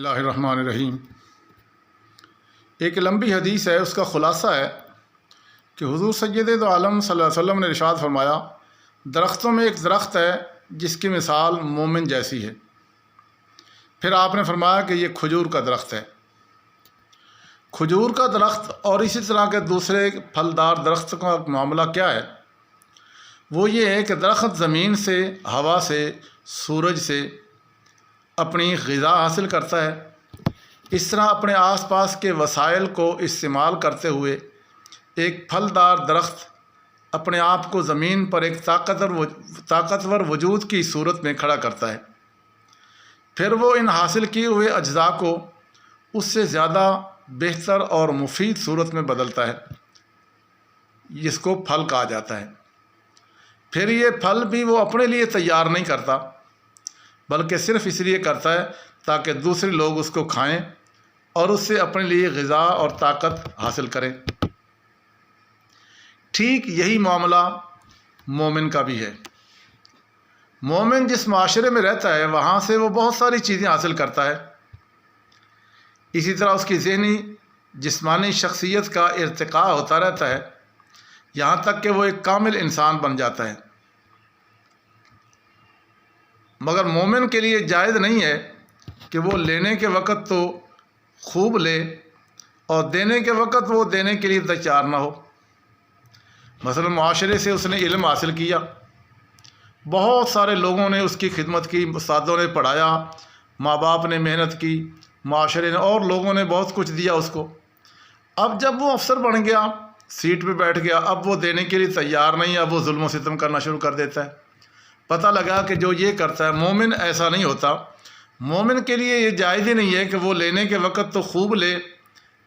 اللہ الرحمن الرحیم۔ ایک لمبی حدیث ہے، اس کا خلاصہ ہے کہ حضور سید دو عالم صلی اللہ علیہ وسلم نے ارشاد فرمایا، درختوں میں ایک درخت ہے جس کی مثال مومن جیسی ہے۔ پھر آپ نے فرمایا کہ یہ کھجور کا درخت ہے۔ کھجور کا درخت اور اسی طرح کے دوسرے پھلدار درخت کا معاملہ کیا ہے؟ وہ یہ ہے کہ درخت زمین سے، ہوا سے، سورج سے اپنی غذا حاصل کرتا ہے۔ اس طرح اپنے آس پاس کے وسائل کو استعمال کرتے ہوئے ایک پھلدار درخت اپنے آپ کو زمین پر ایک طاقتور وجود کی صورت میں کھڑا کرتا ہے۔ پھر وہ ان حاصل کیے ہوئے اجزاء کو اس سے زیادہ بہتر اور مفید صورت میں بدلتا ہے، جس کو پھل کہا جاتا ہے۔ پھر یہ پھل بھی وہ اپنے لیے تیار نہیں کرتا، بلکہ صرف اس لیے کرتا ہے تاکہ دوسرے لوگ اس کو کھائیں اور اس سے اپنے لیے غذا اور طاقت حاصل کریں۔ ٹھیک یہی معاملہ مومن کا بھی ہے۔ مومن جس معاشرے میں رہتا ہے وہاں سے وہ بہت ساری چیزیں حاصل کرتا ہے۔ اسی طرح اس کی ذہنی جسمانی شخصیت کا ارتقاء ہوتا رہتا ہے، یہاں تک کہ وہ ایک کامل انسان بن جاتا ہے۔ مگر مومن کے لیے جائز نہیں ہے کہ وہ لینے کے وقت تو خوب لے اور دینے کے وقت وہ دینے کے لیے تیار نہ ہو۔ مثلا معاشرے سے اس نے علم حاصل کیا، بہت سارے لوگوں نے اس کی خدمت کی، استادوں نے پڑھایا، ماں باپ نے محنت کی، معاشرے نے اور لوگوں نے بہت کچھ دیا اس کو۔ اب جب وہ افسر بن گیا، سیٹ پہ بیٹھ گیا، اب وہ دینے کے لیے تیار نہیں، اب وہ ظلم و ستم کرنا شروع کر دیتا ہے۔ پتہ لگا کہ جو یہ کرتا ہے مومن ایسا نہیں ہوتا۔ مومن کے لیے یہ جائز ہی نہیں ہے کہ وہ لینے کے وقت تو خوب لے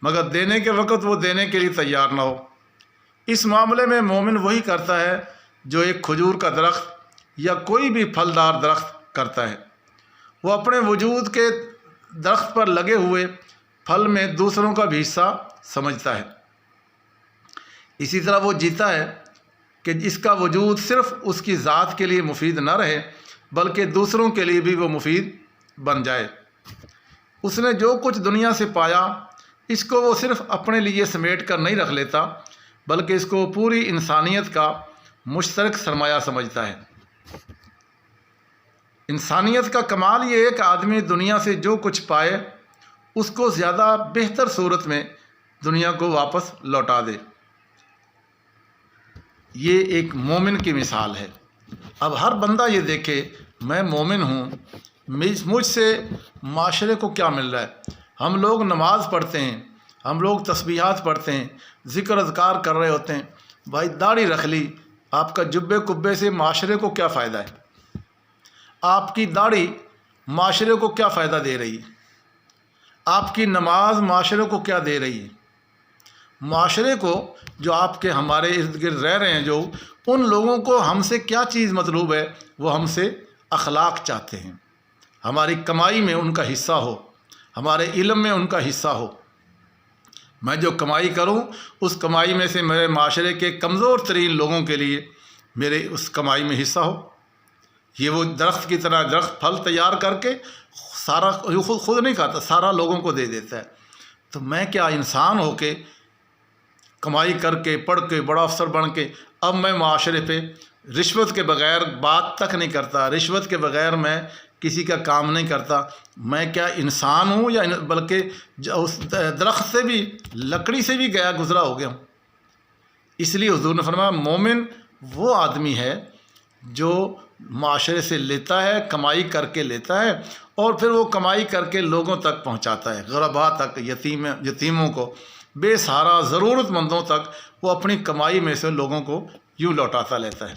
مگر دینے کے وقت وہ دینے کے لیے تیار نہ ہو۔ اس معاملے میں مومن وہی کرتا ہے جو ایک کھجور کا درخت یا کوئی بھی پھلدار درخت کرتا ہے۔ وہ اپنے وجود کے درخت پر لگے ہوئے پھل میں دوسروں کا بھی حصہ سمجھتا ہے۔ اسی طرح وہ جیتا ہے کہ اس کا وجود صرف اس کی ذات کے لیے مفید نہ رہے بلکہ دوسروں کے لیے بھی وہ مفید بن جائے۔ اس نے جو کچھ دنیا سے پایا اس کو وہ صرف اپنے لیے سمیٹ کر نہیں رکھ لیتا بلکہ اس کو پوری انسانیت کا مشترک سرمایہ سمجھتا ہے۔ انسانیت کا کمال یہ ہے کہ آدمی دنیا سے جو کچھ پائے اس کو زیادہ بہتر صورت میں دنیا کو واپس لوٹا دے۔ یہ ایک مومن کی مثال ہے۔ اب ہر بندہ یہ دیکھے میں مومن ہوں، مجھ سے معاشرے کو کیا مل رہا ہے۔ ہم لوگ نماز پڑھتے ہیں، ہم لوگ تسبیحات پڑھتے ہیں، ذکر اذکار کر رہے ہوتے ہیں، بھائی داڑھی رکھ لی، آپ کا جبے کبے سے معاشرے کو کیا فائدہ ہے؟ آپ کی داڑھی معاشرے کو کیا فائدہ دے رہی ہے؟ آپ کی نماز معاشرے کو کیا دے رہی ہے؟ معاشرے کو جو آپ کے ہمارے ارد گرد رہ رہے ہیں، جو ان لوگوں کو ہم سے کیا چیز مطلوب ہے؟ وہ ہم سے اخلاق چاہتے ہیں، ہماری کمائی میں ان کا حصہ ہو، ہمارے علم میں ان کا حصہ ہو۔ میں جو کمائی کروں اس کمائی میں سے میرے معاشرے کے کمزور ترین لوگوں کے لیے میرے اس کمائی میں حصہ ہو۔ یہ وہ درخت کی طرح درخت پھل تیار کر کے سارا خود نہیں کھاتا، سارا لوگوں کو دے دیتا ہے۔ تو میں کیا انسان ہو کے کمائی کر کے پڑھ کے بڑا افسر بن کے اب میں معاشرے پہ رشوت کے بغیر بات تک نہیں کرتا، رشوت کے بغیر میں کسی کا کام نہیں کرتا۔ میں کیا انسان ہوں یا بلکہ اس درخت سے بھی لکڑی سے بھی گیا گزرا ہو گیا ہوں۔ اس لیے حضور نے فرمایا مومن وہ آدمی ہے جو معاشرے سے لیتا ہے، کمائی کر کے لیتا ہے اور پھر وہ کمائی کر کے لوگوں تک پہنچاتا ہے، غربا تک، یتیموں کو، بے سہارا ضرورت مندوں تک وہ اپنی کمائی میں سے لوگوں کو یوں لوٹاتا لیتا ہے۔